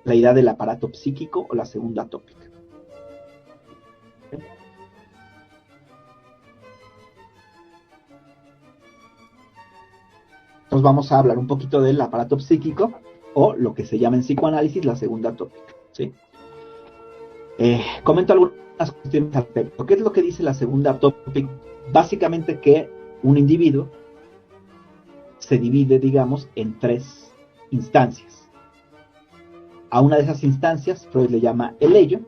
La idea del aparato psíquico o la segunda tópica. Entonces vamos a hablar un poquito del aparato psíquico o lo que se llama en psicoanálisis la segunda tópica, ¿sí? Comento algunas cuestiones al respecto. ¿Qué es lo que dice la segunda tópica? Básicamente que un individuo se divide, digamos, en tres instancias. A una de esas instancias Freud le llama el ello.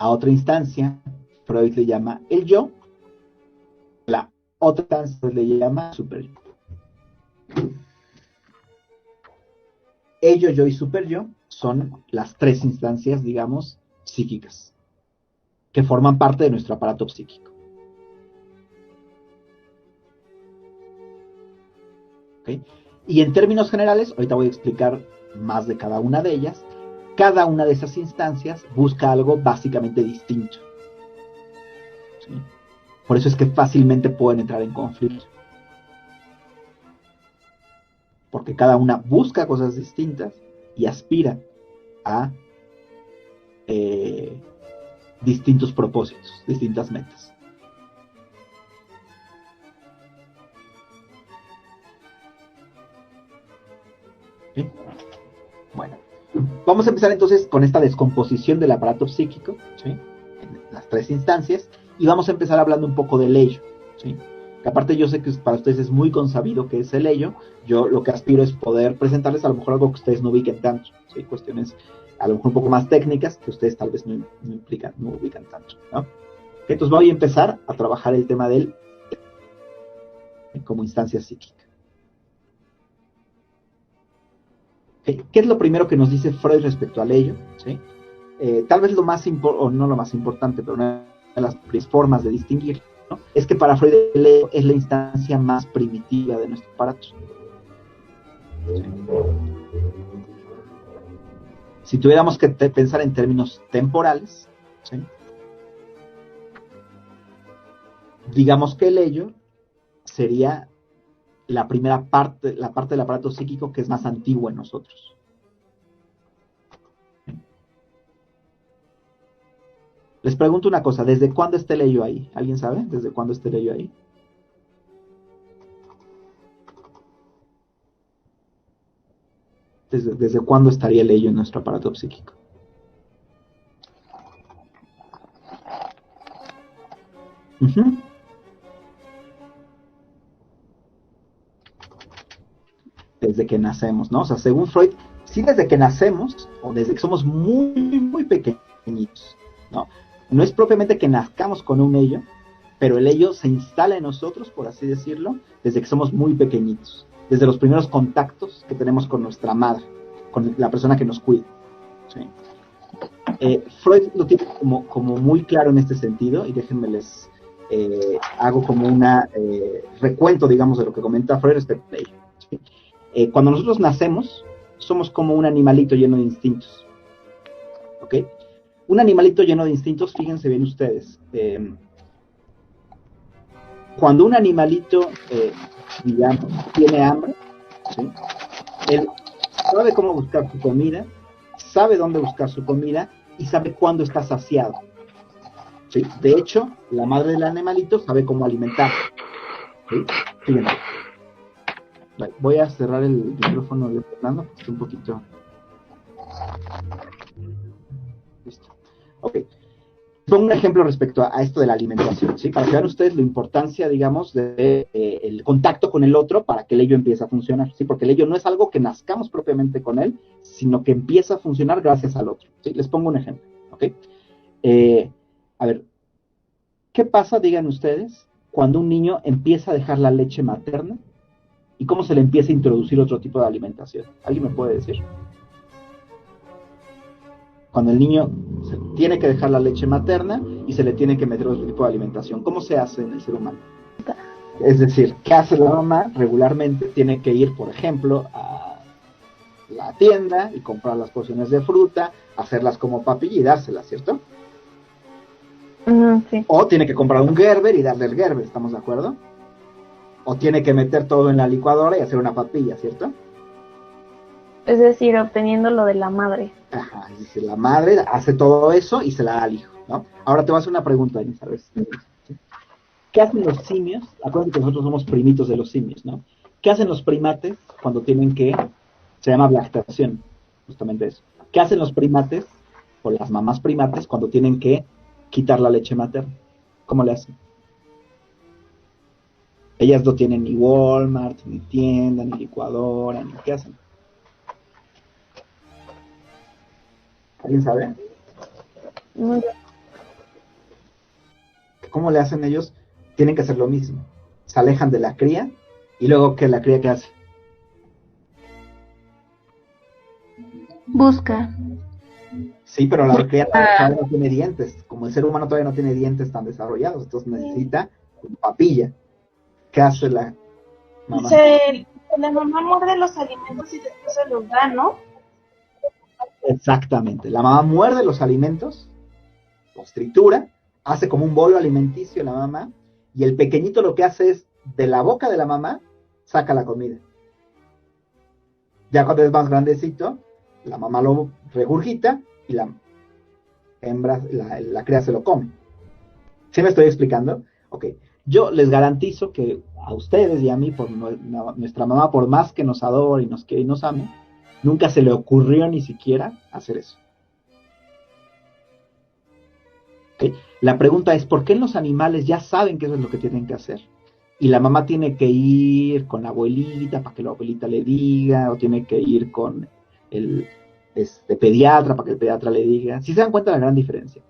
A otra instancia Freud le llama el yo. La otra instancia Freud le llama superyo. Ello, yo y superyo son las tres instancias, digamos, psíquicas, que forman parte de nuestro aparato psíquico. ¿Okay? Y en términos generales, ahorita voy a explicar más de cada una de ellas. Cada una de esas instancias busca algo básicamente distinto. ¿Sí? Por eso es que fácilmente pueden entrar en conflicto. Porque cada una busca cosas distintas y aspira a distintos propósitos, distintas metas. ¿Sí? Bueno, vamos a empezar entonces con esta descomposición del aparato psíquico, ¿sí? En las tres instancias, y vamos a empezar hablando un poco del ello, ¿sí? Que aparte yo sé que para ustedes es muy consabido qué es el ello. Yo lo que aspiro es poder presentarles a lo mejor algo que ustedes no ubiquen tanto, ¿sí? Cuestiones a lo mejor un poco más técnicas que ustedes tal vez no ubican tanto, ¿no? Entonces voy a empezar a trabajar el tema del como instancia psíquica. ¿Qué es lo primero que nos dice Freud respecto al ello? ¿Sí? Tal vez lo más importante, o no lo más importante, pero una de las formas de distinguir, ¿no? Es que para Freud el ello es la instancia más primitiva de nuestro aparato. ¿Sí? Si tuviéramos que pensar en términos temporales, ¿sí? Digamos que el ello sería la primera parte, la parte del aparato psíquico que es más antigua en nosotros. Les pregunto una cosa, ¿desde cuándo está el ello ahí? ¿Alguien sabe desde cuándo está el ello ahí? ¿Desde cuándo estaría el ello en nuestro aparato psíquico? Uh-huh. Desde que nacemos, ¿no? O sea, según Freud, sí desde que nacemos, o desde que somos muy, muy pequeñitos, ¿no? No es propiamente que nazcamos con un ello, pero el ello se instala en nosotros, por así decirlo, desde que somos muy pequeñitos, desde los primeros contactos que tenemos con nuestra madre, con la persona que nos cuida, ¿sí? Freud lo tiene como muy claro en este sentido, y déjenme les hago como una recuento, digamos, de lo que comenta Freud respecto a ello, ¿sí? Cuando nosotros nacemos, somos como un animalito lleno de instintos, ¿ok? Un animalito lleno de instintos, fíjense bien ustedes, cuando un animalito, digamos, tiene hambre, ¿sí? Él sabe cómo buscar su comida, sabe dónde buscar su comida y sabe cuándo está saciado, ¿sí? De hecho, la madre del animalito sabe cómo alimentar, ¿sí? Fíjense. Voy a cerrar el micrófono de Fernando, porque está un poquito... Listo. Ok. Pongo un ejemplo respecto a esto de la alimentación, ¿sí? Para que vean ustedes la importancia, digamos, de el contacto con el otro para que el ello empiece a funcionar, ¿sí? Porque el ello no es algo que nazcamos propiamente con él, sino que empieza a funcionar gracias al otro, ¿sí? Les pongo un ejemplo, ¿ok? A ver, ¿qué pasa, digan ustedes, cuando un niño empieza a dejar la leche materna y cómo se le empieza a introducir otro tipo de alimentación? ¿Alguien me puede decir? Cuando el niño tiene que dejar la leche materna y se le tiene que meter otro tipo de alimentación, ¿cómo se hace en el ser humano? Es decir, ¿qué hace la mamá? Regularmente tiene que ir, por ejemplo, a la tienda y comprar las porciones de fruta, hacerlas como papilla y dárselas, ¿cierto? Sí. O tiene que comprar un Gerber y darle el Gerber, ¿estamos de acuerdo? O tiene que meter todo en la licuadora y hacer una papilla, ¿cierto? Es decir, obteniendo lo de la madre. Ajá, es decir, la madre hace todo eso y se la da al hijo, ¿no? Ahora te voy a hacer una pregunta, ¿sabes? ¿Qué hacen los simios? Acuérdate que nosotros somos primitos de los simios, ¿no? ¿Qué hacen los primates cuando tienen que, se llama lactación, justamente eso? ¿Qué hacen los primates o las mamás primates cuando tienen que quitar la leche materna? ¿Cómo le hacen? Ellas no tienen ni Walmart, ni tienda, ni licuadora, ni qué hacen. ¿Alguien sabe? Mm, ¿Cómo le hacen ellos? Tienen que hacer lo mismo. Se alejan de la cría y luego que la cría ¿qué hace? Busca. Sí, pero la cría todavía no tiene dientes. Como el ser humano todavía no tiene dientes tan desarrollados, entonces necesita una papilla. ¿Qué hace la mamá? La mamá muerde los alimentos y después se los da, ¿no? Exactamente. La mamá muerde los alimentos, los tritura, hace como un bolo alimenticio la mamá, y el pequeñito lo que hace es, de la boca de la mamá, saca la comida. Ya cuando es más grandecito, la mamá lo regurgita y la hembra, la cría se lo come. ¿Sí me estoy explicando? Ok. Yo les garantizo que a ustedes y a mí, por nuestra mamá, por más que nos adore y nos quiere y nos ame, nunca se le ocurrió ni siquiera hacer eso. ¿Okay? La pregunta es, ¿por qué los animales ya saben que eso es lo que tienen que hacer? Y la mamá tiene que ir con la abuelita para que la abuelita le diga, o tiene que ir con el pediatra para que el pediatra le diga. Si se dan cuenta de la gran diferencia.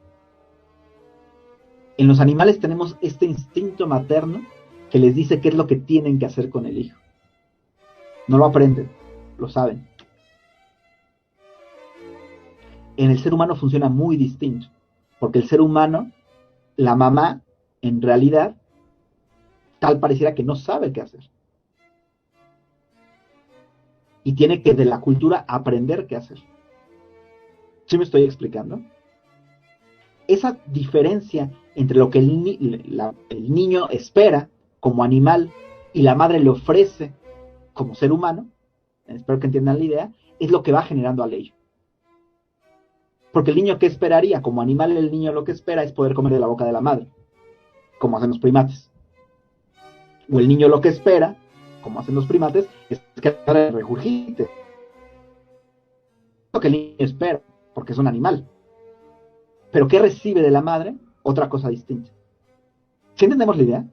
En los animales tenemos este instinto materno que les dice qué es lo que tienen que hacer con el hijo. No lo aprenden, lo saben. En el ser humano funciona muy distinto, porque el ser humano, la mamá, en realidad, tal pareciera que no sabe qué hacer. Y tiene que de la cultura aprender qué hacer. ¿Sí me estoy explicando? Esa diferencia entre lo que el niño espera como animal y la madre le ofrece como ser humano, espero que entiendan la idea, es lo que va generando al ello. Porque el niño, ¿qué esperaría? Como animal, el niño lo que espera es poder comer de la boca de la madre, como hacen los primates. O el niño lo que espera, como hacen los primates, es que la madre regurgite. Es lo que el niño espera, porque es un animal. Pero ¿qué recibe de la madre? Otra cosa distinta. ¿Sí entendemos la idea?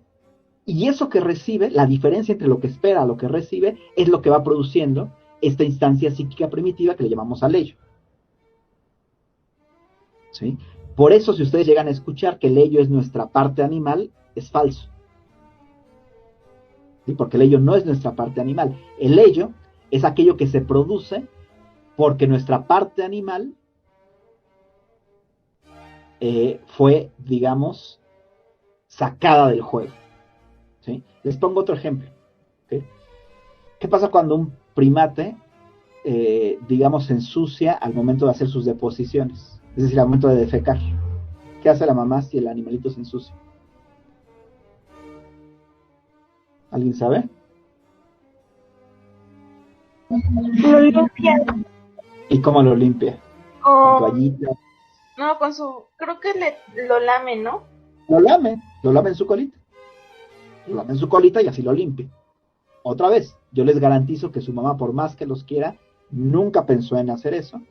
Y eso que recibe, la diferencia entre lo que espera y lo que recibe, es lo que va produciendo esta instancia psíquica primitiva que le llamamos aleyo. ¿Sí? Por eso, si ustedes llegan a escuchar que el ello es nuestra parte animal, es falso. ¿Sí? Porque el ello no es nuestra parte animal. El ello es aquello que se produce porque nuestra parte animal fue, digamos, sacada del juego. ¿Sí? Les pongo otro ejemplo. ¿Okay? ¿Qué pasa cuando un primate, digamos, se ensucia al momento de hacer sus deposiciones? Es decir, al momento de defecar. ¿Qué hace la mamá si el animalito se ensucia? ¿Alguien sabe? Lo limpia. ¿Y cómo lo limpia? ¿Con toallita? No, con su, creo que lo lame, ¿no? Lo lame en su colita. Lo lame en su colita y así lo limpia. Otra vez, yo les garantizo que su mamá, por más que los quiera, nunca pensó en hacer eso.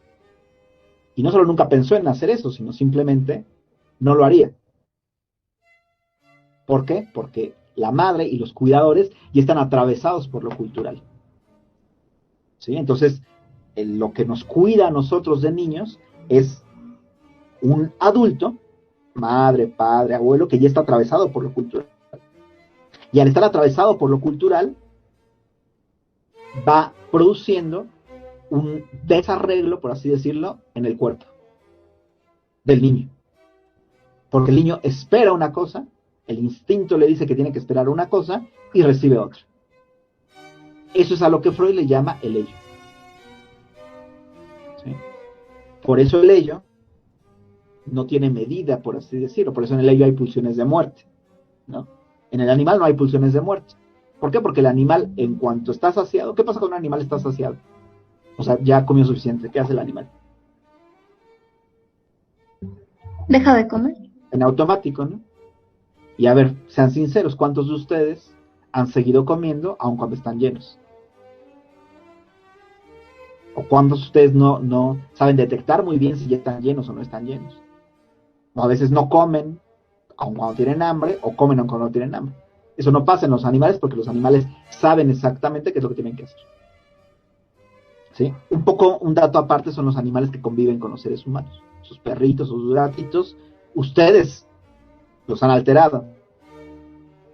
Y no solo nunca pensó en hacer eso, sino simplemente no lo haría. ¿Por qué? Porque la madre y los cuidadores ya están atravesados por lo cultural. ¿Sí? Entonces, lo que nos cuida a nosotros de niños es un adulto, madre, padre, abuelo, que ya está atravesado por lo cultural. Y al estar atravesado por lo cultural, va produciendo un desarreglo, por así decirlo, en el cuerpo del niño. Porque el niño espera una cosa, el instinto le dice que tiene que esperar una cosa y recibe otra. Eso es a lo que Freud le llama el ello. ¿Sí? Por eso el ello no tiene medida, por así decirlo. Por eso en el ello hay pulsiones de muerte, ¿no? En el animal no hay pulsiones de muerte. ¿Por qué? Porque el animal, en cuanto está saciado, ¿qué pasa cuando un animal está saciado? O sea, ya comió suficiente. ¿Qué hace el animal? Deja de comer. En automático, ¿no? Y a ver, sean sinceros, ¿cuántos de ustedes han seguido comiendo aun cuando están llenos? ¿O cuántos de ustedes no saben detectar muy bien si ya están llenos o no están llenos? O a veces no comen aun cuando tienen hambre, o comen aun cuando no tienen hambre. Eso no pasa en los animales porque los animales saben exactamente qué es lo que tienen que hacer. ¿Sí? Un dato aparte son los animales que conviven con los seres humanos. Sus perritos, sus gatitos, ustedes los han alterado.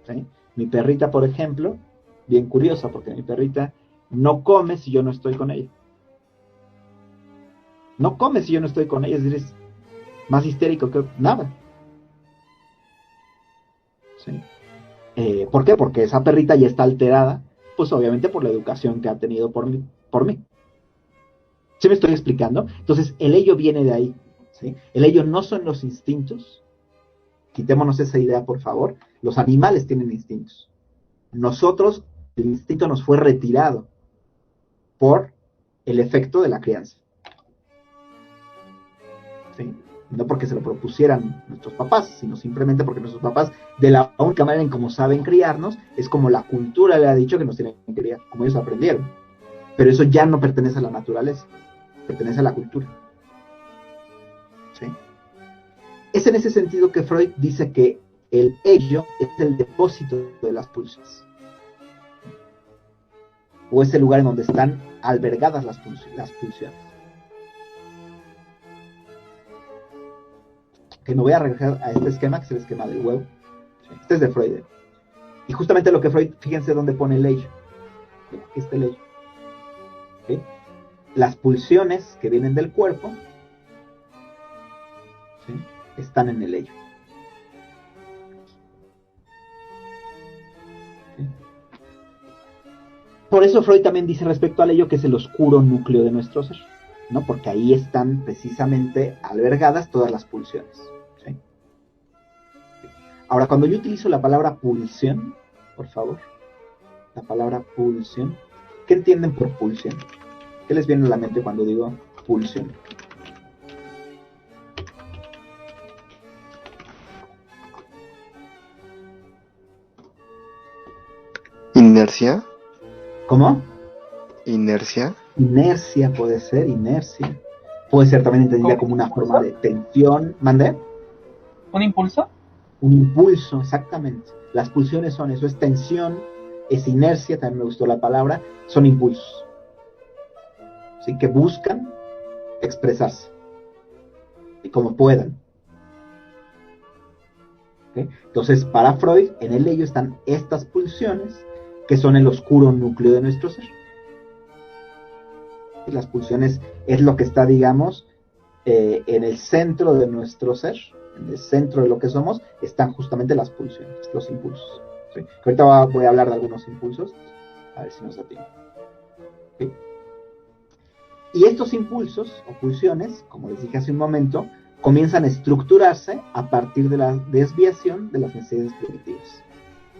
¿Sí? Mi perrita, por ejemplo, bien curiosa, porque mi perrita no come si yo no estoy con ella. No come si yo no estoy con ella, es decir, es más histérico que nada. ¿Sí? ¿Por qué? Porque esa perrita ya está alterada, pues obviamente por la educación que ha tenido por mí. ¿Sí me estoy explicando? Entonces, el ello viene de ahí. ¿Sí? El ello no son los instintos. Quitémonos esa idea, por favor. Los animales tienen instintos. Nosotros, el instinto nos fue retirado por el efecto de la crianza. ¿Sí? No porque se lo propusieran nuestros papás, sino simplemente porque nuestros papás, de la única manera en cómo saben criarnos, es como la cultura le ha dicho que nos tienen que criar, como ellos aprendieron. Pero eso ya no pertenece a la naturaleza, pertenece a la cultura. ¿Sí? Es en ese sentido que Freud dice que el ello es el depósito de las pulsiones. O es el lugar en donde están albergadas las pulsiones. Que me voy a regresar a este esquema, que es el esquema del huevo. Este es de Freud. Y justamente lo que Freud, fíjense dónde pone el ello. Aquí está el ello. ¿Sí? Las pulsiones que vienen del cuerpo, ¿sí?, están en el ello. ¿Sí? Por eso Freud también dice respecto al ello que es el oscuro núcleo de nuestro ser, ¿no? Porque ahí están precisamente albergadas todas las pulsiones. ¿Sí? Ahora, cuando yo utilizo la palabra pulsión, por favor, la palabra pulsión, ¿qué entienden por pulsión? ¿Qué les viene a la mente cuando digo pulsión? ¿Inercia? ¿Cómo? ¿Inercia? Inercia puede ser, inercia. Puede ser también entendida como una forma de tensión. ¿Mandé? ¿Un impulso? Un impulso, exactamente. Las pulsiones son eso, es tensión, es inercia, también me gustó la palabra, son impulsos. ¿Sí? Que buscan expresarse. Y como puedan. ¿Okay? Entonces, para Freud, en el ello están estas pulsiones que son el oscuro núcleo de nuestro ser. Y las pulsiones es lo que está, digamos, en el centro de nuestro ser, en el centro de lo que somos, están justamente las pulsiones, los impulsos. ¿Sí? Ahorita voy a hablar de algunos impulsos, a ver si nos da tiempo. ¿Sí? Y estos impulsos o pulsiones, como les dije hace un momento, comienzan a estructurarse a partir de la desviación de las necesidades primitivas.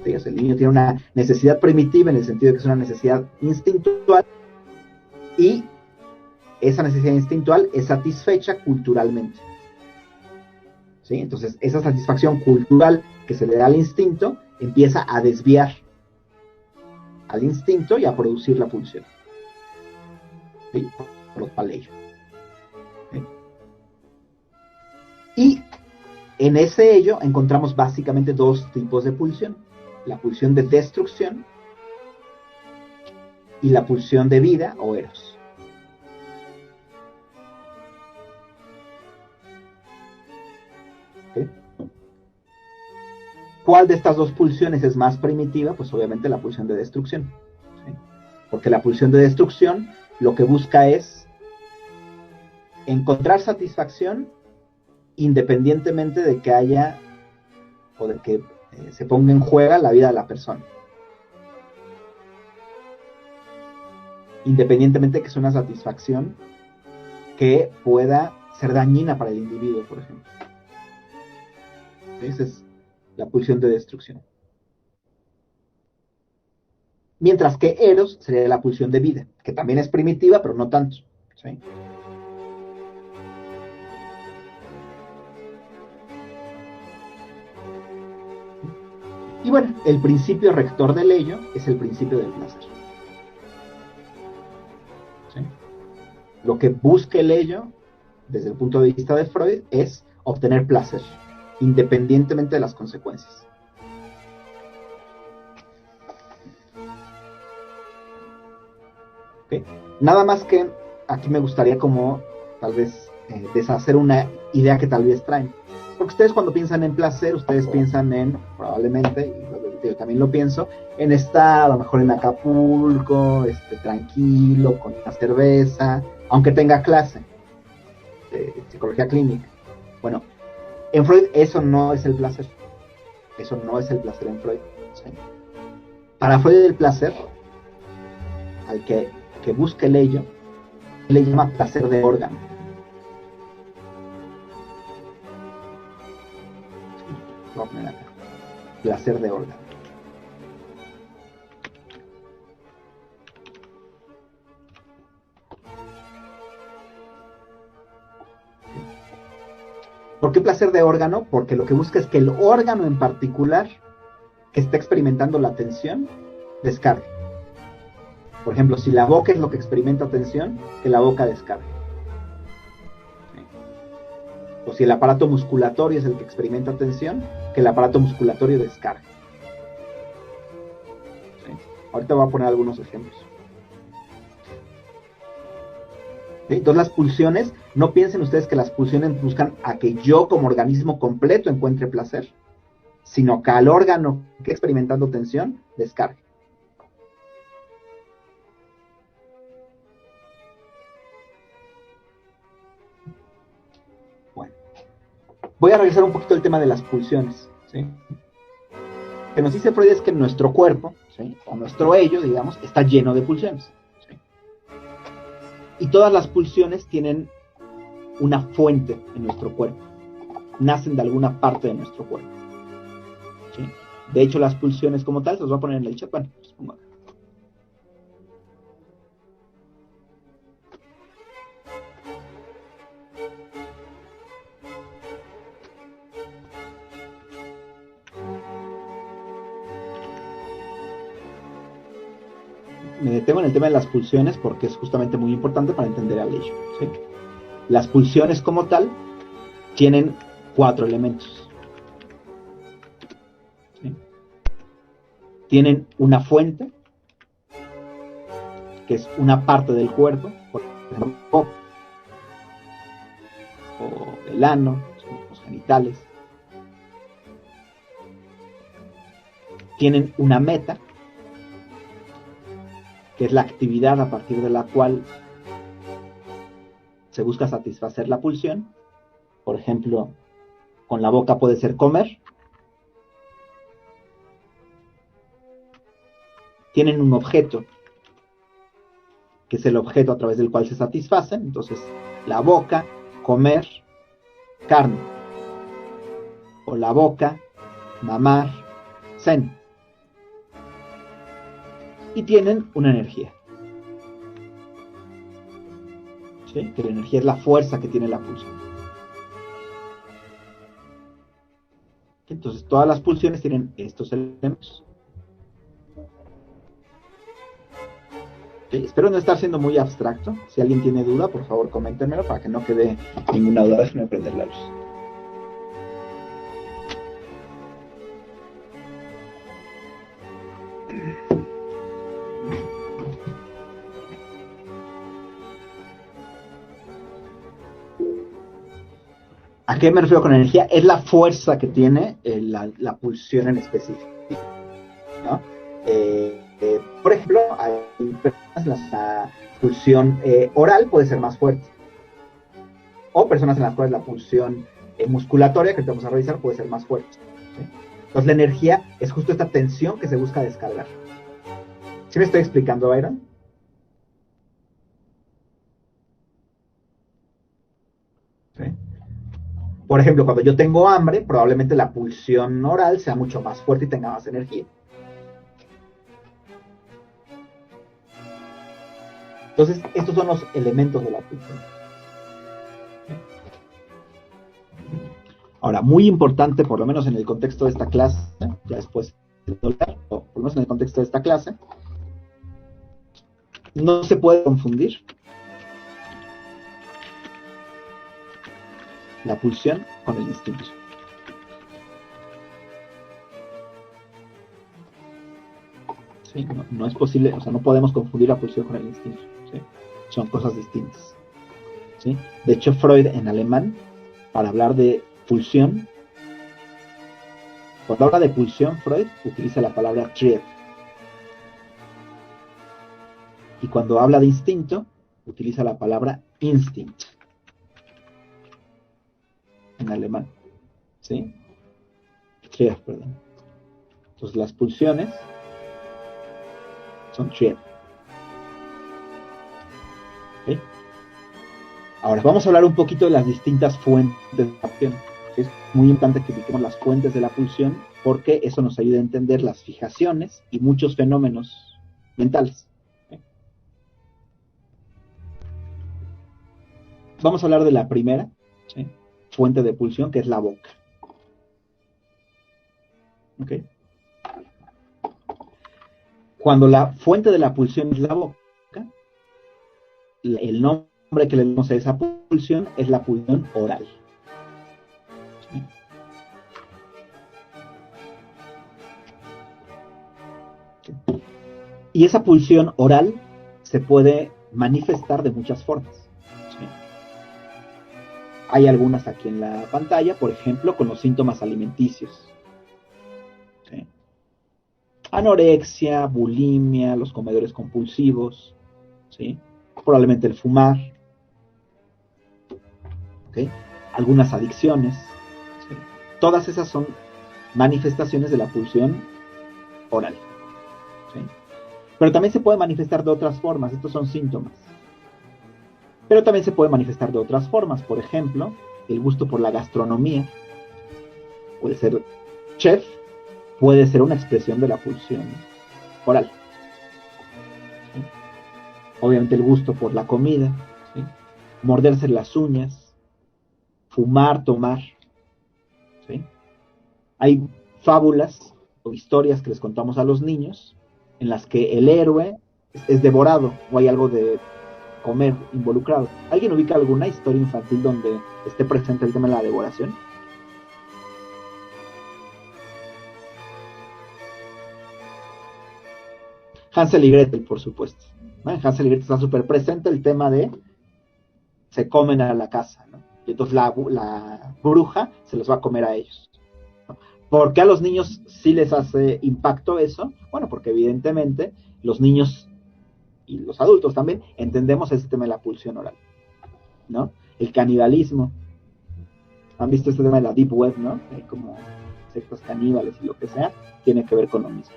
¿Sí? O sea, el niño tiene una necesidad primitiva en el sentido de que es una necesidad instintual y esa necesidad instintual es satisfecha culturalmente. ¿Sí? Entonces, esa satisfacción cultural que se le da al instinto empieza a desviar al instinto y a producir la pulsión. ¿Sí? Por los palillos. ¿Sí? Y en ese ello encontramos básicamente dos tipos de pulsión: la pulsión de destrucción y la pulsión de vida o eros. ¿Sí? ¿Cuál de estas dos pulsiones es más primitiva? Pues obviamente la pulsión de destrucción. ¿Sí? Porque la pulsión de destrucción lo que busca es encontrar satisfacción independientemente de que haya o de que se ponga en juego la vida de la persona. Independientemente de que sea una satisfacción que pueda ser dañina para el individuo, por ejemplo. Esa es la pulsión de destrucción. Mientras que Eros sería la pulsión de vida, que también es primitiva, pero no tanto. ¿Sí? Y bueno, el principio rector del ello es el principio del placer. ¿Sí? Lo que busca el ello, desde el punto de vista de Freud, es obtener placer, independientemente de las consecuencias. ¿Okay? Nada más que aquí me gustaría como tal vez deshacer una idea que tal vez traen. Porque ustedes cuando piensan en placer, ustedes piensan en, probablemente, y yo también lo pienso, en estar a lo mejor en Acapulco, tranquilo, con una cerveza, aunque tenga clase de psicología clínica. Bueno, en Freud eso no es el placer. Eso no es el placer en Freud. ¿Sí? Para Freud el placer, al que busca el ello, le llama placer de órgano. Voy a poner acá. Placer de órgano. ¿Por qué placer de órgano? Porque lo que busca es que el órgano en particular que está experimentando la tensión descargue. Por ejemplo, si la boca es lo que experimenta tensión, que la boca descargue. ¿Sí? O si el aparato musculatorio es el que experimenta tensión, que el aparato musculatorio descargue. ¿Sí? Ahorita voy a poner algunos ejemplos. ¿Sí? Entonces las pulsiones, no piensen ustedes que las pulsiones buscan a que yo como organismo completo encuentre placer, sino que al órgano que está experimentando tensión descargue. Voy a revisar un poquito el tema de las pulsiones, ¿sí? Lo que nos dice Freud es que nuestro cuerpo, ¿sí? O nuestro ello, digamos, está lleno de pulsiones, ¿sí? Y todas las pulsiones tienen una fuente en nuestro cuerpo, nacen de alguna parte de nuestro cuerpo, ¿sí? De hecho, las pulsiones como tal, se los voy a poner en el chat, bueno, los pongo acá. Me detengo en el tema de las pulsiones porque es justamente muy importante para entender al ello, ¿sí? Las pulsiones como tal tienen 4 elementos, ¿sí? Tienen una fuente, que es una parte del cuerpo, por ejemplo, o el ano, los genitales. Tienen una meta, que es la actividad a partir de la cual se busca satisfacer la pulsión. Por ejemplo, con la boca puede ser comer. Tienen un objeto, que es el objeto a través del cual se satisfacen. Entonces, la boca, comer, carne. O la boca, mamar, seno. Y tienen una energía, ¿sí? Que la energía es la fuerza que tiene la pulsión. Entonces todas las pulsiones tienen estos elementos. ¿Sí? Espero no estar siendo muy abstracto. Si alguien tiene duda, por favor coméntenmelo para que no quede ninguna duda. Déjenme prender la luz. ¿A qué me refiero con energía? Es la fuerza que tiene la pulsión en específico, ¿no? Por ejemplo, hay personas en la pulsión oral puede ser más fuerte. O personas en las cuales la pulsión musculatoria, que vamos a revisar, puede ser más fuerte, ¿sí? Entonces la energía es justo esta tensión que se busca descargar. ¿Sí me estoy explicando, Byron? ¿Sí? Por ejemplo, cuando yo tengo hambre, probablemente la pulsión oral sea mucho más fuerte y tenga más energía. Entonces, estos son los elementos de la pulsión. Ahora, muy importante, por lo menos en el contexto de esta clase, ya después de hablar, o por lo menos en el contexto de esta clase, no se puede confundir la pulsión con el instinto. ¿Sí? No es posible, o sea, no podemos confundir la pulsión con el instinto. ¿Sí? Son cosas distintas. ¿Sí? De hecho, Freud en alemán, para hablar de pulsión, cuando habla de pulsión, Freud utiliza la palabra Trieb. Y cuando habla de instinto, utiliza la palabra Instinct. En alemán. ¿Sí? Trieb, perdón. Entonces las pulsiones son Trieb. ¿Okay? Ahora vamos a hablar un poquito de las distintas fuentes de la pulsión. Es muy importante que ubiquemos las fuentes de la pulsión porque eso nos ayuda a entender las fijaciones y muchos fenómenos mentales. ¿Okay? Vamos a hablar de la primera, ¿sí?, fuente de pulsión, que es la boca. ¿Okay? Cuando la fuente de la pulsión es la boca, el nombre que le damos a esa pulsión es la pulsión oral. ¿Sí? Y esa pulsión oral se puede manifestar de muchas formas. ¿Sí? Hay algunas aquí en la pantalla, por ejemplo, con los síntomas alimenticios. ¿Sí? Anorexia, bulimia, los comedores compulsivos, ¿sí?, probablemente el fumar, ¿okay?, algunas adicciones, ¿sí? Todas esas son manifestaciones de la pulsión oral. ¿Sí? Pero también se puede manifestar de otras formas, estos son síntomas. Pero también se puede manifestar de otras formas, por ejemplo, el gusto por la gastronomía, puede ser chef, puede ser una expresión de la pulsión oral. ¿Sí? Obviamente el gusto por la comida, ¿sí?, morderse las uñas, fumar, tomar. ¿Sí? Hay fábulas o historias que les contamos a los niños en las que el héroe es devorado o hay algo de comer involucrado. ¿Alguien ubica alguna historia infantil donde esté presente el tema de la devoración? Hansel y Gretel, por supuesto. ¿No? En Hansel y Gretel está súper presente el tema de se comen a la casa, ¿no? Y entonces la bruja se los va a comer a ellos, ¿no? ¿Por qué a los niños sí les hace impacto eso? Bueno, porque evidentemente los niños y los adultos también entendemos ese tema de la pulsión oral, ¿no? El canibalismo. ¿Han visto este tema de la Deep Web, no? Como sectas caníbales y lo que sea, tiene que ver con lo mismo.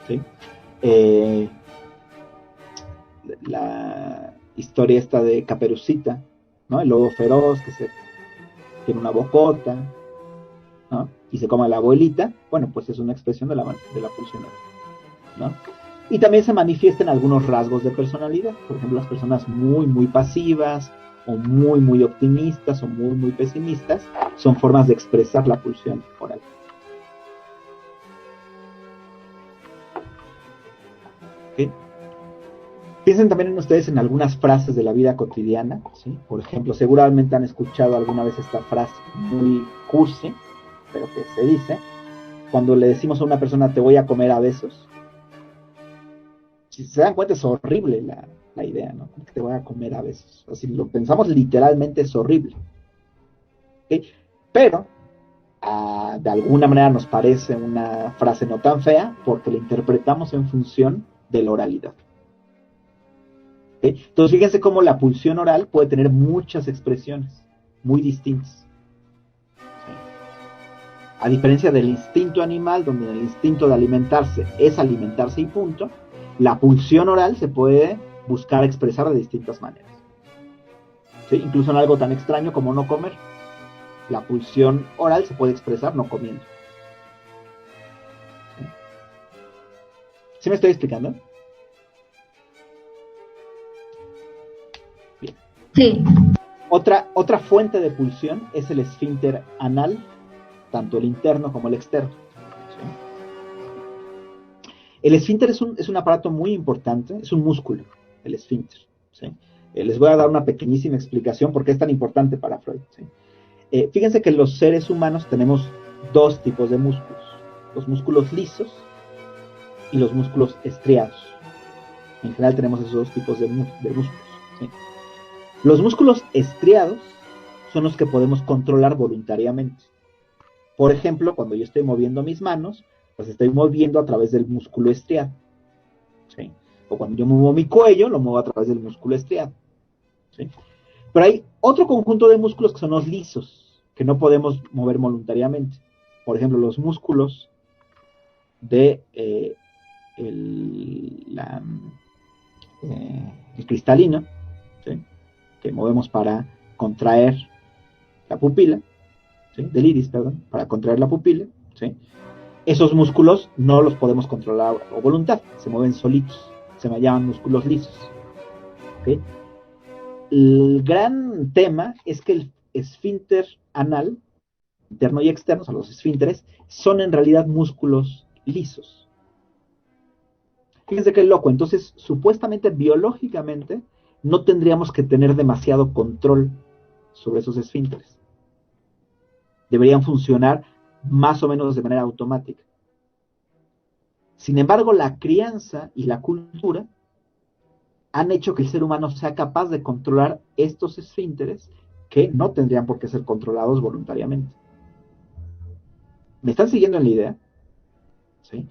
¿Sí? La historia esta de Caperucita, ¿no? El lobo feroz que tiene una bocota, ¿no?, y se come a la abuelita. Bueno, pues es una expresión de la pulsión oral, ¿no? Y también se manifiestan algunos rasgos de personalidad. Por ejemplo, las personas muy, muy pasivas, o muy, muy optimistas, o muy, muy pesimistas, son formas de expresar la pulsión oral. ¿Okay? Piensen también en ustedes en algunas frases de la vida cotidiana, ¿sí? Por ejemplo, seguramente han escuchado alguna vez esta frase muy cursi, pero que se dice cuando le decimos a una persona te voy a comer a besos. Si se dan cuenta, es horrible la idea, ¿no? Que te voy a comer a besos. O sea, si lo pensamos literalmente, es horrible. ¿Okay? Pero de alguna manera nos parece una frase no tan fea porque la interpretamos en función de la oralidad. ¿Okay? Entonces fíjense cómo la pulsión oral puede tener muchas expresiones muy distintas. ¿Sí? A diferencia del instinto animal, donde el instinto de alimentarse es alimentarse y punto, la pulsión oral se puede buscar expresar de distintas maneras. ¿Sí? Incluso en algo tan extraño como no comer. La pulsión oral se puede expresar no comiendo. ¿Sí? ¿Sí me estoy explicando? Bien. Sí. Otra fuente de pulsión es el esfínter anal, tanto el interno como el externo. ¿Sí? El esfínter es un aparato muy importante, es un músculo, el esfínter. ¿Sí? Les voy a dar una pequeñísima explicación por qué es tan importante para Freud. ¿Sí? Fíjense que los seres humanos tenemos dos tipos de músculos, los músculos lisos y los músculos estriados. En general tenemos esos dos tipos de músculos. ¿Sí? Los músculos estriados son los que podemos controlar voluntariamente. Por ejemplo, cuando yo estoy moviendo mis manos, pues estoy moviendo a través del músculo estriado. ¿Sí? O cuando yo muevo mi cuello, lo muevo a través del músculo estriado. ¿Sí? Pero hay otro conjunto de músculos que son los lisos, que no podemos mover voluntariamente. Por ejemplo, los músculos de el cristalino, ¿sí? Que movemos para contraer la pupila, ¿sí? Del iris, perdón, para contraer la pupila, ¿sí? Esos músculos no los podemos controlar a voluntad, se mueven solitos, se llaman músculos lisos. ¿Okay? El gran tema es que el esfínter anal, interno y externo, o sea, los esfínteres, son en realidad músculos lisos. Fíjense qué loco, entonces supuestamente biológicamente no tendríamos que tener demasiado control sobre esos esfínteres. Deberían funcionar más o menos de manera automática. Sin embargo, la crianza y la cultura han hecho que el ser humano sea capaz de controlar estos esfínteres que no tendrían por qué ser controlados voluntariamente. ¿Me están siguiendo en la idea? ¿Sí?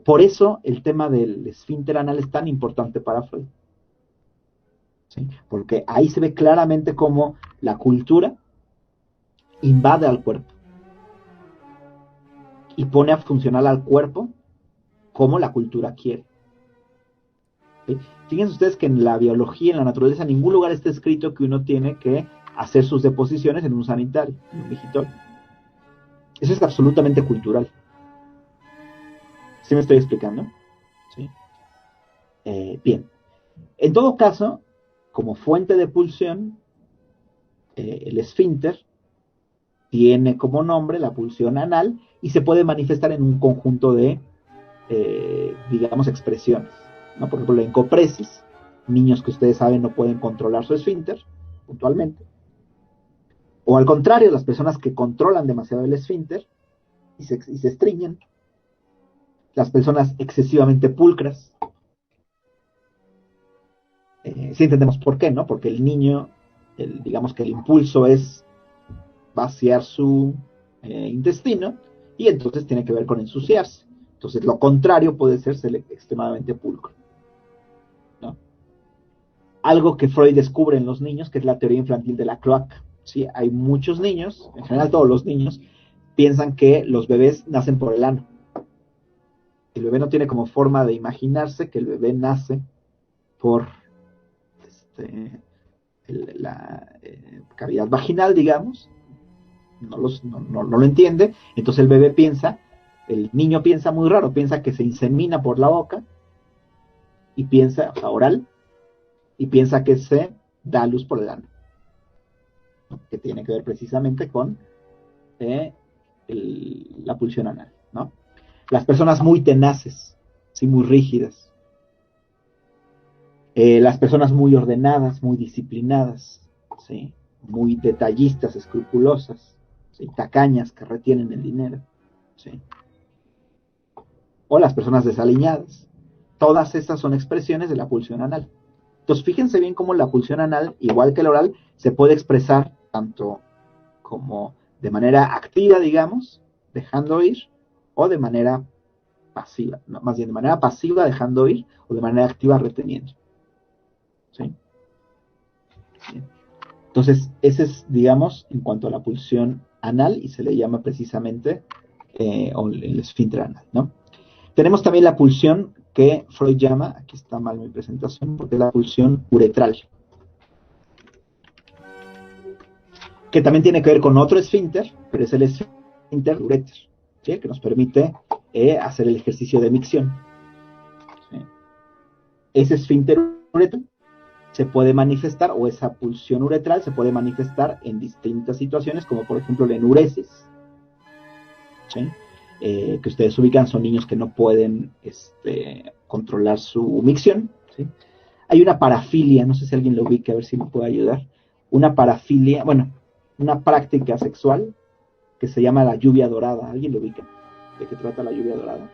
Por eso el tema del esfínter anal es tan importante para Freud. ¿Sí? Porque ahí se ve claramente cómo la cultura invade al cuerpo y pone a funcionar al cuerpo como la cultura quiere. ¿Sí? Fíjense ustedes que en la biología, en la naturaleza, en ningún lugar está escrito que uno tiene que hacer sus deposiciones en un sanitario, en un vigitorio. Eso es absolutamente cultural. ¿Sí me estoy explicando? ¿Sí? Bien. En todo caso, como fuente de pulsión, el esfínter tiene como nombre la pulsión anal y se puede manifestar en un conjunto de, digamos, expresiones, ¿no? Por ejemplo, la encopresis, niños que ustedes saben no pueden controlar su esfínter puntualmente. O al contrario, las personas que controlan demasiado el esfínter y se estriñen. Las personas excesivamente pulcras. Sí entendemos por qué, ¿no? Porque el niño, digamos que el impulso es vaciar su intestino y entonces tiene que ver con ensuciarse. Entonces lo contrario puede ser extremadamente pulcro, ¿no? Algo que Freud descubre en los niños, que es la teoría infantil de la cloaca. ¿Sí? Hay muchos niños, en general todos los niños, piensan que los bebés nacen por el ano. El bebé no tiene como forma de imaginarse que el bebé nace por la cavidad vaginal, digamos. No lo entiende. Entonces el bebé piensa, el niño piensa muy raro, piensa que se insemina por la boca y piensa, o sea, oral, y piensa que se da a luz por el ano, ¿no? Que tiene que ver precisamente con la pulsión anal, ¿no? Las personas muy tenaces, ¿sí? Muy rígidas. Las personas muy ordenadas, muy disciplinadas, ¿sí? Muy detallistas, escrupulosas, ¿sí? Tacañas, que retienen el dinero, ¿sí? O las personas desaliñadas. Todas estas son expresiones de la pulsión anal. Entonces, fíjense bien cómo la pulsión anal, igual que el oral, se puede expresar tanto como de manera activa, digamos, dejando ir, o de manera pasiva, no, más bien de manera pasiva dejando ir, o de manera activa reteniendo. ¿Sí? Bien. Entonces, ese es, digamos, en cuanto a la pulsión anal y se le llama precisamente o el esfínter anal, ¿no? Tenemos también la pulsión que Freud llama, aquí está mal mi presentación, porque es la pulsión uretral, que también tiene que ver con otro esfínter, pero es el esfínter uréter, ¿sí? Que nos permite hacer el ejercicio de micción. ¿Sí? Ese esfínter uretral se puede manifestar, o esa pulsión uretral se puede manifestar en distintas situaciones, como por ejemplo la enuresis, ¿sí? Que ustedes ubican, son niños que no pueden controlar su micción, ¿sí? Hay una parafilia, no sé si alguien lo ubica, a ver si me puede ayudar. Una parafilia, bueno, una práctica sexual que se llama la lluvia dorada. ¿Alguien lo ubica? ¿De qué trata la lluvia dorada?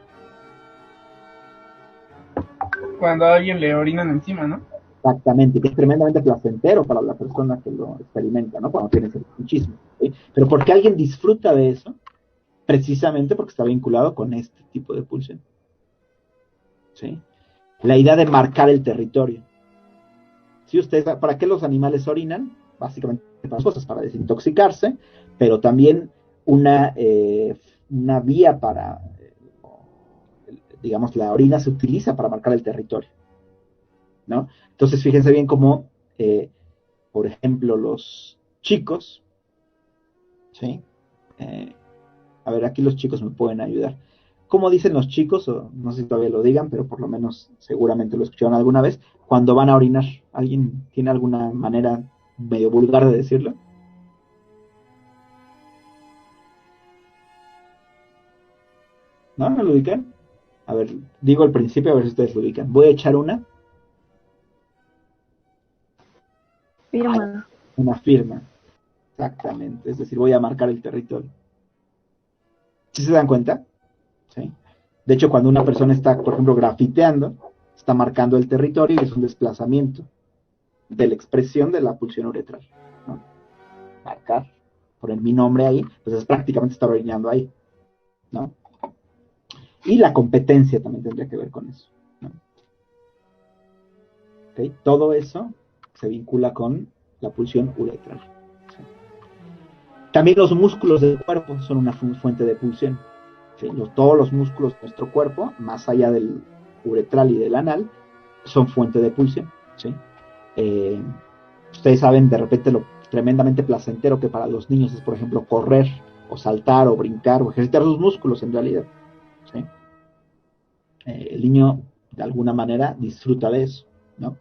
Cuando a alguien le orinan encima, ¿no? Exactamente, que es tremendamente placentero para la persona que lo experimenta, ¿no? Cuando tiene ese muchísimo, ¿sí? Pero ¿por qué alguien disfruta de eso? Precisamente porque está vinculado con este tipo de pulsión, ¿sí? La idea de marcar el territorio. ¿Sí? Ustedes, ¿para qué los animales orinan? Básicamente para dos cosas, para desintoxicarse, pero también una vía para, digamos, la orina se utiliza para marcar el territorio, ¿no? Entonces, fíjense bien cómo, por ejemplo, los chicos, ¿sí? A ver, aquí los chicos me pueden ayudar. ¿Cómo dicen los chicos? O no sé si todavía lo digan, pero por lo menos seguramente lo escucharon alguna vez, cuando van a orinar. ¿Alguien tiene alguna manera medio vulgar de decirlo? ¿No? ¿No lo ubican? A ver, digo al principio a ver si ustedes lo ubican. Voy a echar Firma. una firma. Exactamente. Es decir, voy a marcar el territorio. ¿Sí se dan cuenta? ¿Sí? De hecho, cuando una persona está, por ejemplo, grafiteando, está marcando el territorio y es un desplazamiento de la expresión de la pulsión uretral, ¿no? Marcar, poner mi nombre ahí, pues es prácticamente estar orinando ahí, ¿no? Y la competencia también tendría que ver con eso, ¿no? ¿Okay? Todo eso se vincula con la pulsión uretral. ¿Sí? También los músculos del cuerpo son una fuente de pulsión. ¿Sí? Todos los músculos de nuestro cuerpo, más allá del uretral y del anal, son fuente de pulsión. ¿Sí? Ustedes saben de repente lo tremendamente placentero que para los niños es, por ejemplo, correr o saltar o brincar o ejercitar sus músculos en realidad. ¿Sí? El niño de alguna manera disfruta de eso, ¿no?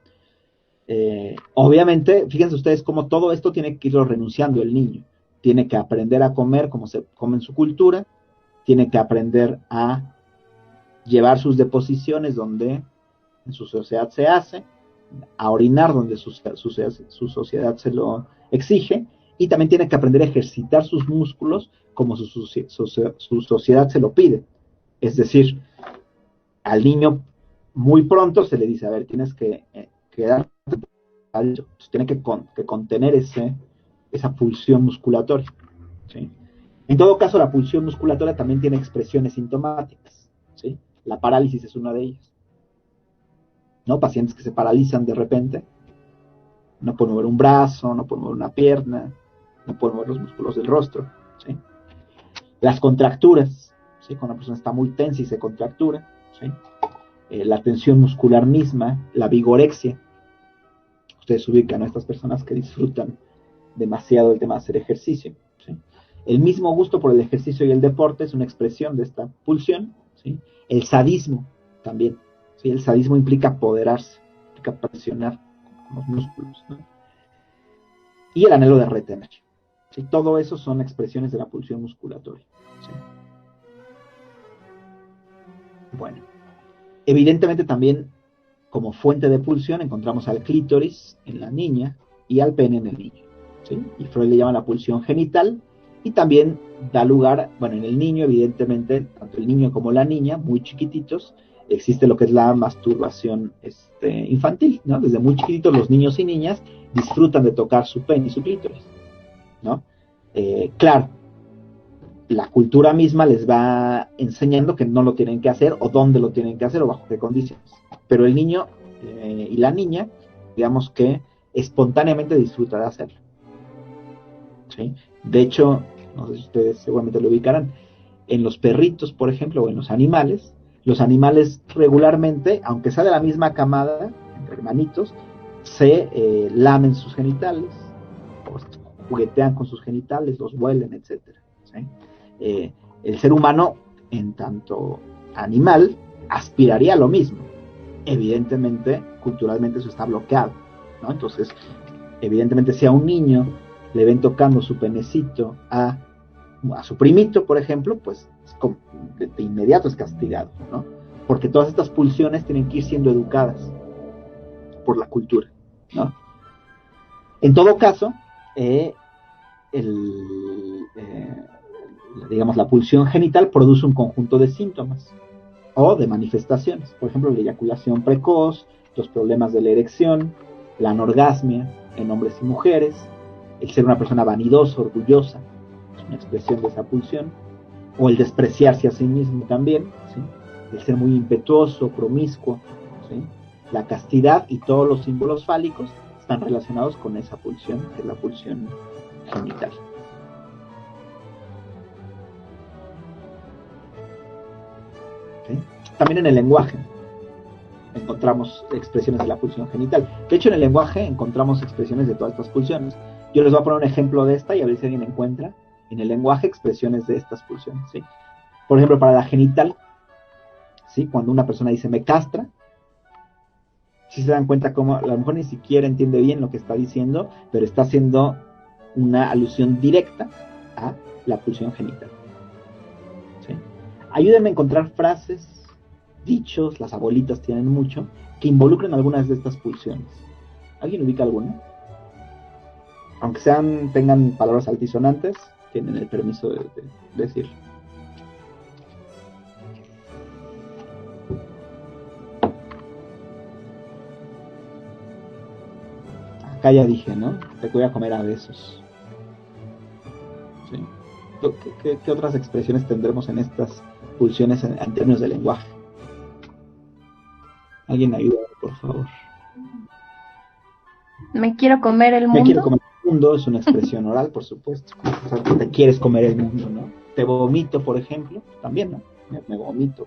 Obviamente, fíjense ustedes cómo todo esto tiene que irlo renunciando el niño. Tiene que aprender a comer como se come en su cultura, tiene que aprender a llevar sus deposiciones donde en su sociedad se hace, a orinar donde su sociedad se lo exige, y también tiene que aprender a ejercitar sus músculos como su sociedad se lo pide. Es decir, al niño muy pronto se le dice, a ver, tienes que quedar alto, tiene que contener esa pulsión musculatoria, ¿sí? En todo caso, la pulsión musculatoria también tiene expresiones sintomáticas, ¿sí? La parálisis es una de ellas, ¿no? Pacientes que se paralizan de repente, no pueden mover un brazo, no pueden mover una pierna, no pueden mover los músculos del rostro, ¿sí? Las contracturas, ¿sí? Cuando una persona está muy tensa y se contractura, ¿sí? La tensión muscular misma, la vigorexia. Ustedes ubican a estas personas que disfrutan demasiado el tema de hacer ejercicio, ¿sí? El mismo gusto por el ejercicio y el deporte es una expresión de esta pulsión, ¿sí? El sadismo también, ¿sí? El sadismo implica apoderarse, implica presionar con los músculos, ¿no? Y el anhelo de retener, ¿sí? Todo eso son expresiones de la pulsión musculatoria, ¿sí? Bueno, evidentemente también como fuente de pulsión encontramos al clítoris en la niña y al pene en el niño, ¿sí? Y Freud le llama la pulsión genital, y también da lugar, bueno, en el niño evidentemente, tanto el niño como la niña, muy chiquititos, existe lo que es la masturbación infantil, ¿no? Desde muy chiquititos los niños y niñas disfrutan de tocar su pene y su clítoris, ¿no? Claro, la cultura misma les va enseñando que no lo tienen que hacer, o dónde lo tienen que hacer, o bajo qué condiciones. Pero el niño y la niña, digamos que espontáneamente disfruta de hacerlo, ¿sí? De hecho, no sé si ustedes seguramente lo ubicarán, en los perritos, por ejemplo, o en los animales regularmente, aunque sea de la misma camada, entre hermanitos, se lamen sus genitales, o juguetean con sus genitales, los huelen, etcétera, ¿sí? El ser humano, en tanto animal, aspiraría a lo mismo. Evidentemente, culturalmente eso está bloqueado, ¿no? Entonces, evidentemente, si a un niño le ven tocando su penecito a su primito, por ejemplo, pues de inmediato es castigado, ¿no? Porque todas estas pulsiones tienen que ir siendo educadas por la cultura, ¿no? En todo caso, digamos, la pulsión genital produce un conjunto de síntomas o de manifestaciones, por ejemplo, la eyaculación precoz, los problemas de la erección, la anorgasmia en hombres y mujeres, el ser una persona vanidosa, orgullosa, es una expresión de esa pulsión, o el despreciarse a sí mismo también, ¿sí? El ser muy impetuoso, promiscuo, ¿sí? La castidad y todos los símbolos fálicos están relacionados con esa pulsión, que es la pulsión genital. ¿Sí? También en el lenguaje encontramos expresiones de la pulsión genital. De hecho, en el lenguaje encontramos expresiones de todas estas pulsiones. Yo les voy a poner un ejemplo de esta y a ver si alguien encuentra en el lenguaje expresiones de estas pulsiones, ¿sí? Por ejemplo, para la genital, ¿sí? Cuando una persona dice me castra, si se dan cuenta cómo a lo mejor ni siquiera entiende bien lo que está diciendo, pero está haciendo una alusión directa a la pulsión genital, ¿sí? Ayúdenme a encontrar frases, dichos, las abuelitas tienen mucho, que involucren algunas de estas pulsiones. ¿Alguien ubica alguna? Aunque tengan palabras altisonantes, tienen el permiso de decirlo. Acá ya dije, ¿no? Te voy a comer a besos. ¿Sí? ¿Qué otras expresiones tendremos en estas pulsiones en términos de lenguaje? Alguien ayuda, por favor. Me quiero comer el mundo. Me quiero comer el mundo es una expresión oral, por supuesto. O sea, te quieres comer el mundo, ¿no? Te vomito, por ejemplo, también, ¿no? Me vomito.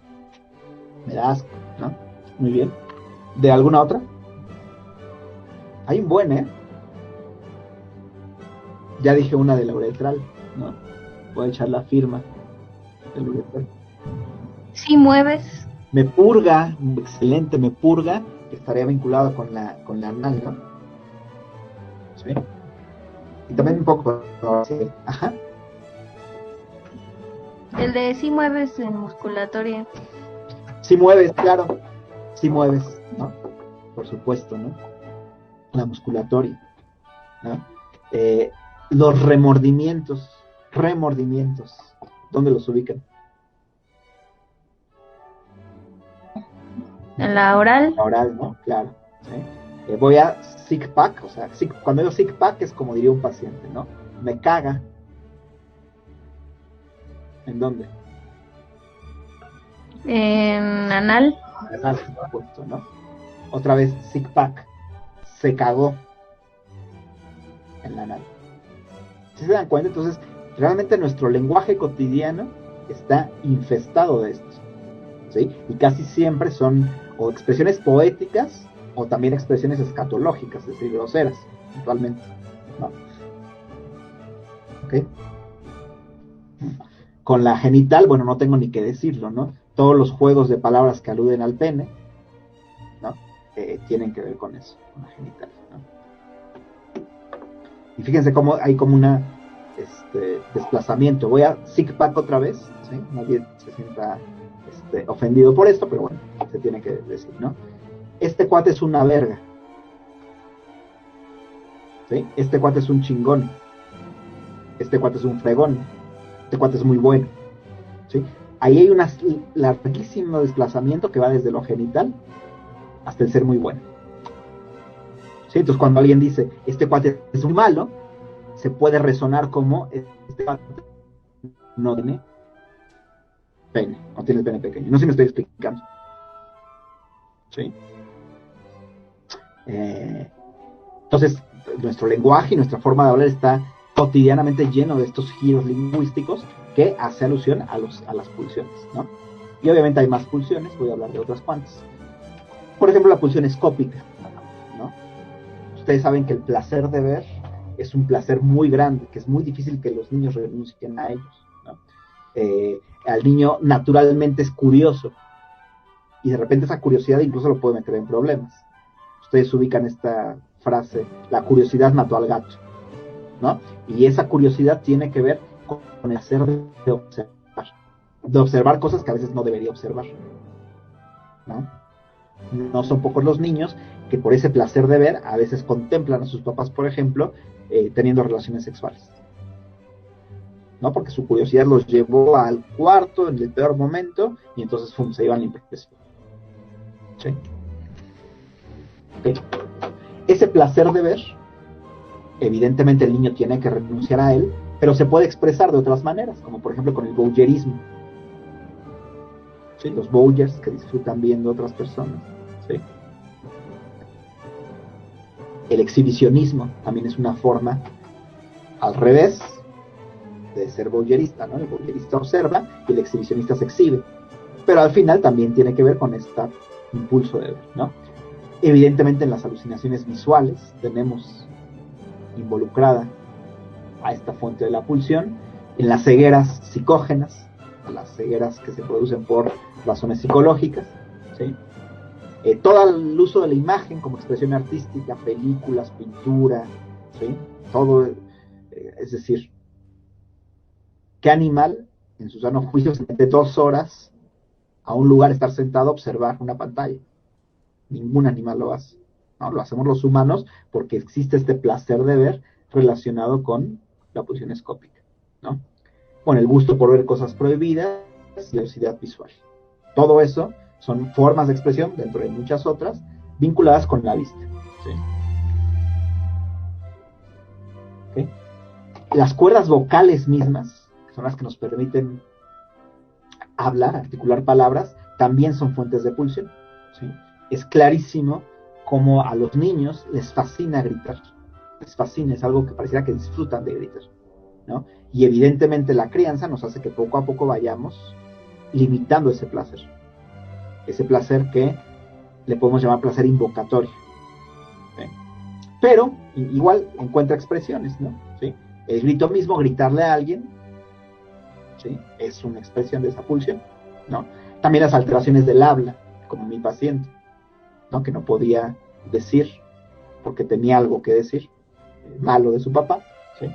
Me da asco, ¿no? Muy bien. ¿De alguna otra? Hay un buen, ¿eh? Ya dije una de la uretral, ¿no? Voy a echar la firma del uretral. Si mueves. Me purga, excelente, me purga, que estaría vinculado con la anal, ¿no? ¿Sí? Y también un poco, ¿sí? Ajá. El de si mueves en musculatoria. Si mueves, claro, si mueves, ¿no? Por supuesto, ¿no? La musculatoria, ¿no? Los remordimientos, ¿dónde los ubican? En la oral. La oral, ¿no? Claro, ¿sí? Voy a sick pack, o sea, cuando digo sick pack es como diría un paciente, ¿no? Me caga. ¿En dónde? En anal. Anal, por supuesto, ¿no? Otra vez, sick pack. Se cagó en la anal. ¿Sí se dan cuenta? Entonces, realmente nuestro lenguaje cotidiano está infestado de esto, ¿sí? Y casi siempre son o expresiones poéticas o también expresiones escatológicas, es decir, groseras, actualmente, ¿no? ¿Ok? Con la genital, bueno, no tengo ni que decirlo, ¿no? Todos los juegos de palabras que aluden al pene, ¿no? Tienen que ver con eso, con la genital, ¿no? Y fíjense cómo hay como una desplazamiento. Voy a sick pack otra vez, ¿sí? Nadie se sienta ofendido por esto, pero bueno, se tiene que decir, ¿no? Este cuate es una verga, ¿sí? Este cuate es un chingón, este cuate es un fregón, este cuate es muy bueno, ¿sí? Ahí hay un larguísimo desplazamiento que va desde lo genital hasta el ser muy bueno, ¿sí? Entonces cuando alguien dice, este cuate es muy malo, se puede resonar como este cuate no tiene pene, no tiene el pene pequeño. No sé si me estoy explicando, ¿sí? Entonces, nuestro lenguaje y nuestra forma de hablar está cotidianamente lleno de estos giros lingüísticos que hace alusión a las pulsiones, ¿no? Y obviamente hay más pulsiones, voy a hablar de otras cuantas. Por ejemplo, la pulsión escópica, ¿no? Ustedes saben que el placer de ver es un placer muy grande, que es muy difícil que los niños renuncien a ellos, ¿no? Al niño naturalmente es curioso, y de repente esa curiosidad incluso lo puede meter en problemas. Ustedes ubican esta frase, la curiosidad mató al gato, ¿no? Y esa curiosidad tiene que ver con el hacer de observar cosas que a veces no debería observar, ¿no? No son pocos los niños que por ese placer de ver a veces contemplan a sus papás, por ejemplo, teniendo relaciones sexuales, ¿no? Porque su curiosidad los llevó al cuarto en el peor momento y entonces se iban a la impresión. ¿Sí? Okay. Ese placer de ver, evidentemente el niño tiene que renunciar a él, pero se puede expresar de otras maneras, como por ejemplo con el voyeurismo. ¿Sí? Los voyeurs que disfrutan viendo a otras personas. ¿Sí? El exhibicionismo también es una forma al revés de ser voyerista, ¿no? El voyerista observa y el exhibicionista se exhibe, pero al final también tiene que ver con este impulso de ver, ¿no? Evidentemente en las alucinaciones visuales tenemos involucrada a esta fuente de la pulsión, en las cegueras psicógenas, a las cegueras que se producen por razones psicológicas, ¿sí? Todo el uso de la imagen como expresión artística, películas, pintura, ¿sí? Todo, es decir, ¿qué animal en su sano juicio se mete 2 horas a un lugar, estar sentado a observar una pantalla? Ningún animal lo hace, ¿no? Lo hacemos los humanos porque existe este placer de ver relacionado con la pulsión escópica, ¿no? Con el gusto por ver cosas prohibidas y la velocidad visual. Todo eso son formas de expresión, dentro de muchas otras, vinculadas con la vista, ¿sí? ¿Okay? Las cuerdas vocales mismas, que son las que nos permiten hablar, articular palabras, también son fuentes de pulsión, ¿sí? Es clarísimo cómo a los niños les fascina gritar, les fascina, es algo que pareciera que disfrutan de gritar, ¿no? Y evidentemente la crianza nos hace que poco a poco vayamos limitando ese placer que le podemos llamar placer invocatorio, ¿sí? Pero igual encuentra expresiones, ¿no? ¿Sí? El grito mismo, gritarle a alguien, ¿sí? Es una expresión de esa pulsión, ¿no? También las alteraciones del habla, como mi paciente, ¿no? Que no podía decir porque tenía algo que decir malo de su papá, ¿sí?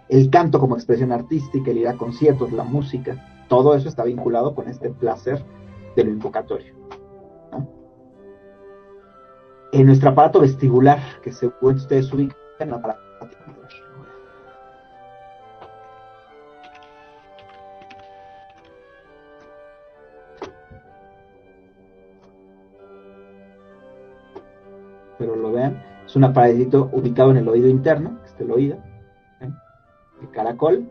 El canto como expresión artística, el ir a conciertos, la música, todo eso está vinculado con este placer de lo invocatorio, ¿no? En nuestro aparato vestibular, que según ustedes ubican en la aparato vestibular, pero lo vean, es un aparatito ubicado en el oído interno, este es el oído, ¿eh? El caracol,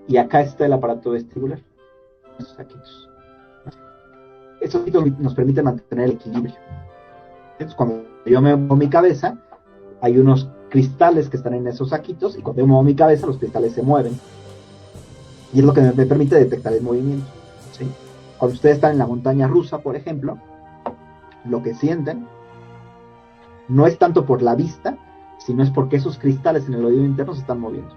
y acá está el aparato vestibular, esos saquitos. Estos saquitos nos permiten mantener el equilibrio. Entonces, cuando yo me muevo mi cabeza, hay unos cristales que están en esos saquitos, y cuando yo muevo mi cabeza, los cristales se mueven. Y es lo que me permite detectar el movimiento, ¿sí? Cuando ustedes están en la montaña rusa, por ejemplo, lo que sienten no es tanto por la vista, sino es porque esos cristales en el oído interno se están moviendo,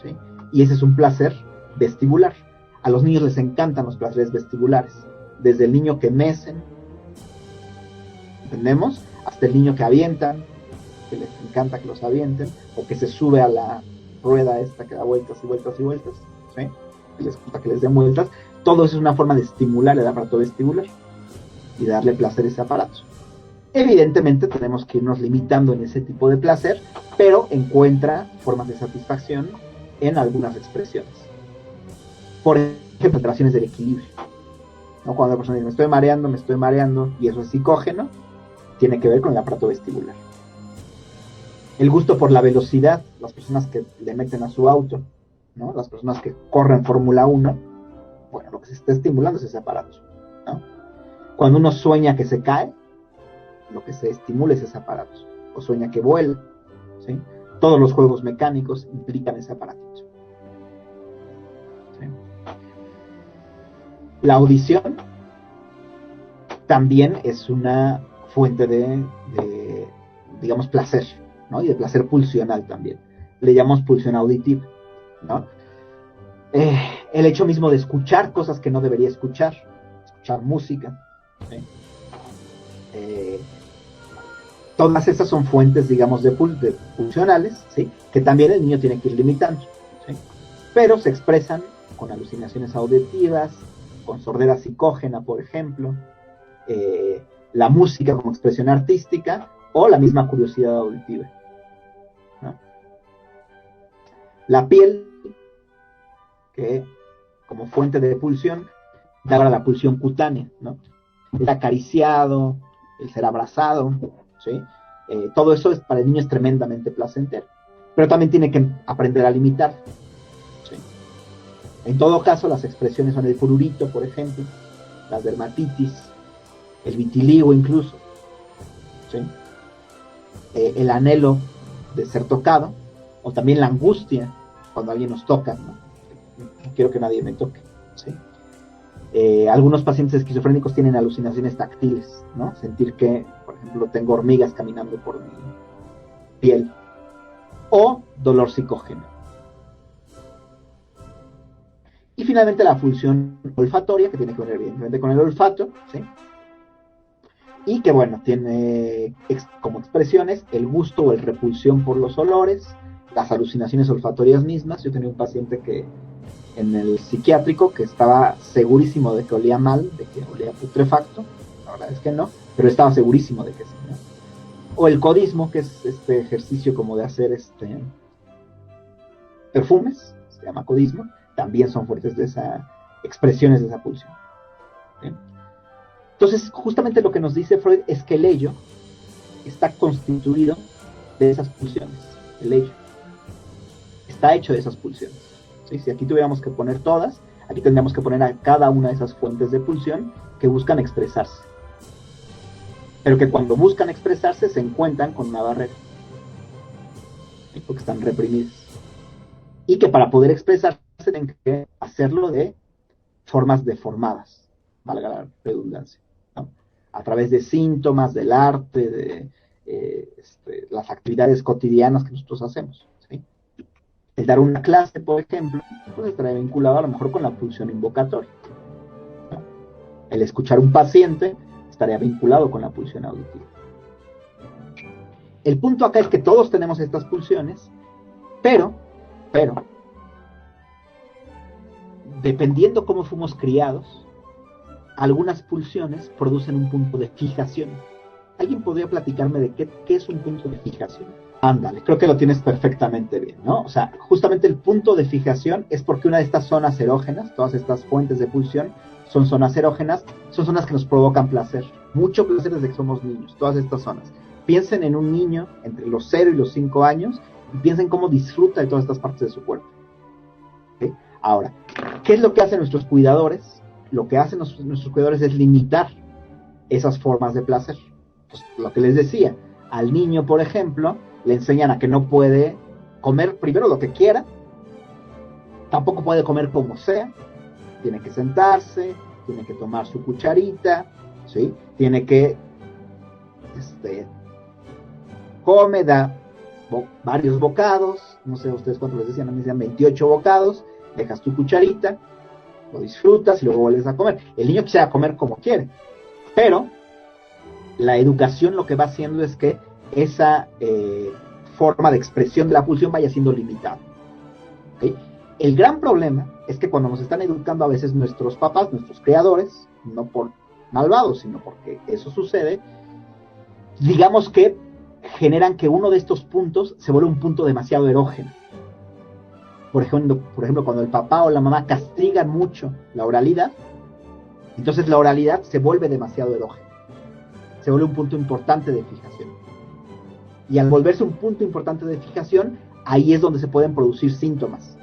¿sí? Y ese es un placer vestibular. A los niños les encantan los placeres vestibulares, desde el niño que mecen, ¿entendemos? Hasta el niño que avientan, que les encanta que los avienten, o que se sube a la rueda esta que da vueltas y vueltas y vueltas, ¿sí? Que les gusta que les den vueltas. Todo eso es una forma de estimular el aparato vestibular y darle placer a ese aparato. Evidentemente tenemos que irnos limitando en ese tipo de placer, pero encuentra formas de satisfacción en algunas expresiones. Por ejemplo, alteraciones del equilibrio, ¿no? Cuando la persona dice me estoy mareando, y eso es psicógeno, tiene que ver con el aparato vestibular. El gusto por la velocidad, las personas que le meten a su auto, ¿no? Las personas que corren Fórmula 1, bueno, lo que se está estimulando es ese aparato, ¿no? Cuando uno sueña que se cae, lo que se estimula es ese aparato, o sueña que vuela, ¿sí? Todos los juegos mecánicos implican ese aparatito. ¿Sí? La audición también es una fuente de digamos, placer, ¿no? Y de placer pulsional también. Le llamamos pulsión auditiva, ¿no? El hecho mismo de escuchar cosas que no debería escuchar música, ¿sí? Todas estas son fuentes, digamos, de pulsionales, ¿sí? Que también el niño tiene que ir limitando, ¿sí? Pero se expresan con alucinaciones auditivas, con sordera psicógena, por ejemplo, la música como expresión artística o la misma curiosidad auditiva, ¿no? La piel, que como fuente de pulsión, da para la pulsión cutánea, ¿no? El acariciado, el ser abrazado, ¿sí? Todo eso para el niño es tremendamente placentero, pero también tiene que aprender a limitar, ¿sí? En todo caso, las expresiones son el prurito, por ejemplo, la dermatitis, el vitiligo incluso, ¿sí? El anhelo de ser tocado, o también la angustia cuando alguien nos toca, ¿no? No quiero que nadie me toque, ¿sí? Algunos pacientes esquizofrénicos tienen alucinaciones táctiles, ¿no? Sentir que, por ejemplo, tengo hormigas caminando por mi piel, o dolor psicógeno. Y finalmente la pulsión olfatoria, que tiene que ver evidentemente con el olfato, ¿sí? Y que, bueno, tiene como expresiones el gusto o el repulsión por los olores, las alucinaciones olfatorias mismas. Yo tenía un paciente que en el psiquiátrico que estaba segurísimo de que olía mal, de que olía putrefacto. La verdad es que no, pero estaba segurísimo de que sí, ¿no? O el codismo, que es este ejercicio como de hacer perfumes, se llama codismo, también son fuertes de esa expresiones de esa pulsión, ¿sí? Entonces, justamente lo que nos dice Freud es que el ello está constituido de esas pulsiones. El ello está hecho de esas pulsiones, ¿sí? Si aquí tuviéramos que poner todas, aquí tendríamos que poner a cada una de esas fuentes de pulsión que buscan expresarse, pero que cuando buscan expresarse se encuentran con una barrera, ¿sí? Porque están reprimidas, y que para poder expresarse tienen que hacerlo de formas deformadas, valga la redundancia, ¿no? A través de síntomas, del arte, de las actividades cotidianas que nosotros hacemos, ¿sí? El dar una clase, por ejemplo, pues estaría vinculado a lo mejor con la pulsión invocatoria, ¿no? El escuchar un paciente estaría vinculado con la pulsión auditiva. El punto acá es que todos tenemos estas pulsiones, pero, dependiendo cómo fuimos criados, algunas pulsiones producen un punto de fijación. ¿Alguien podría platicarme de qué es un punto de fijación? Ándale, creo que lo tienes perfectamente bien, ¿no? O sea, justamente el punto de fijación es porque una de estas zonas erógenas, todas estas fuentes de pulsión, son zonas erógenas, son zonas que nos provocan placer, mucho placer desde que somos niños, todas estas zonas. Piensen en un niño entre los 0 y los 5 años y piensen cómo disfruta de todas estas partes de su cuerpo, ¿sí? Ahora, ¿qué es lo que hacen nuestros cuidadores? Lo que hacen nuestros cuidadores es limitar esas formas de placer. Pues, lo que les decía, al niño, por ejemplo, le enseñan a que no puede comer primero lo que quiera, tampoco puede comer como sea, tiene que sentarse, tiene que tomar su cucharita, ¿sí? Tiene que come, da varios bocados, no sé a ustedes cuántos les decían, a mí decían 28 bocados, dejas tu cucharita, lo disfrutas y luego vuelves a comer. El niño quisiera comer como quiere, pero la educación lo que va haciendo es que esa forma de expresión de la pulsión vaya siendo limitada, ¿okay? El gran problema es que cuando nos están educando a veces nuestros papás, nuestros creadores, no por malvados, sino porque eso sucede, digamos que generan que uno de estos puntos se vuelve un punto demasiado erógeno. Por ejemplo, cuando el papá o la mamá castigan mucho la oralidad, entonces la oralidad se vuelve demasiado erógena, se vuelve un punto importante de fijación. Y al volverse un punto importante de fijación, ahí es donde se pueden producir síntomas.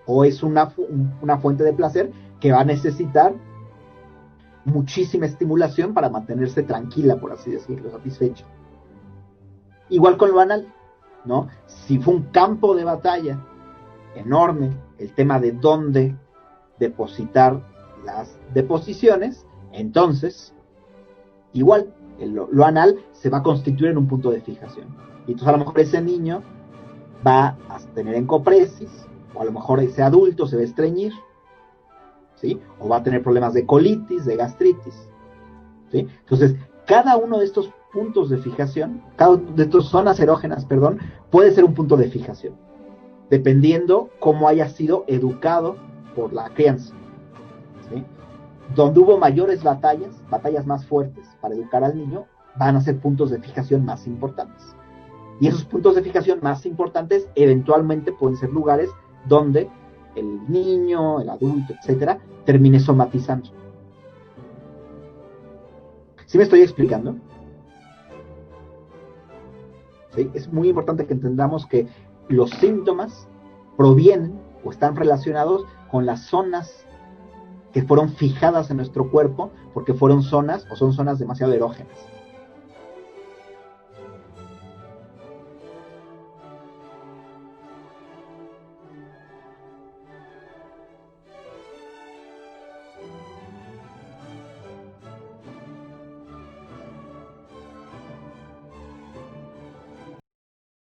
O es una fuente de placer que va a necesitar muchísima estimulación para mantenerse tranquila, por así decirlo, satisfecha. Igual con lo anal, ¿no? Si fue un campo de batalla enorme, el tema de dónde depositar las deposiciones, entonces, igual, lo anal se va a constituir en un punto de fijación. Y entonces a lo mejor ese niño va a tener encopresis, o a lo mejor ese adulto se va a estreñir, ¿sí? O va a tener problemas de colitis, de gastritis, ¿sí? Entonces, cada uno de estos puntos de fijación, cada una de estas zonas erógenas, perdón, puede ser un punto de fijación, dependiendo cómo haya sido educado por la crianza, ¿sí? Donde hubo mayores batallas más fuertes para educar al niño, van a ser puntos de fijación más importantes. Y esos puntos de fijación más importantes eventualmente pueden ser lugares donde el niño, el adulto, etcétera, termine somatizando. ¿Sí me estoy explicando? ¿Sí? Es muy importante que entendamos que los síntomas provienen o están relacionados con las zonas que fueron fijadas en nuestro cuerpo porque fueron zonas o son zonas demasiado erógenas.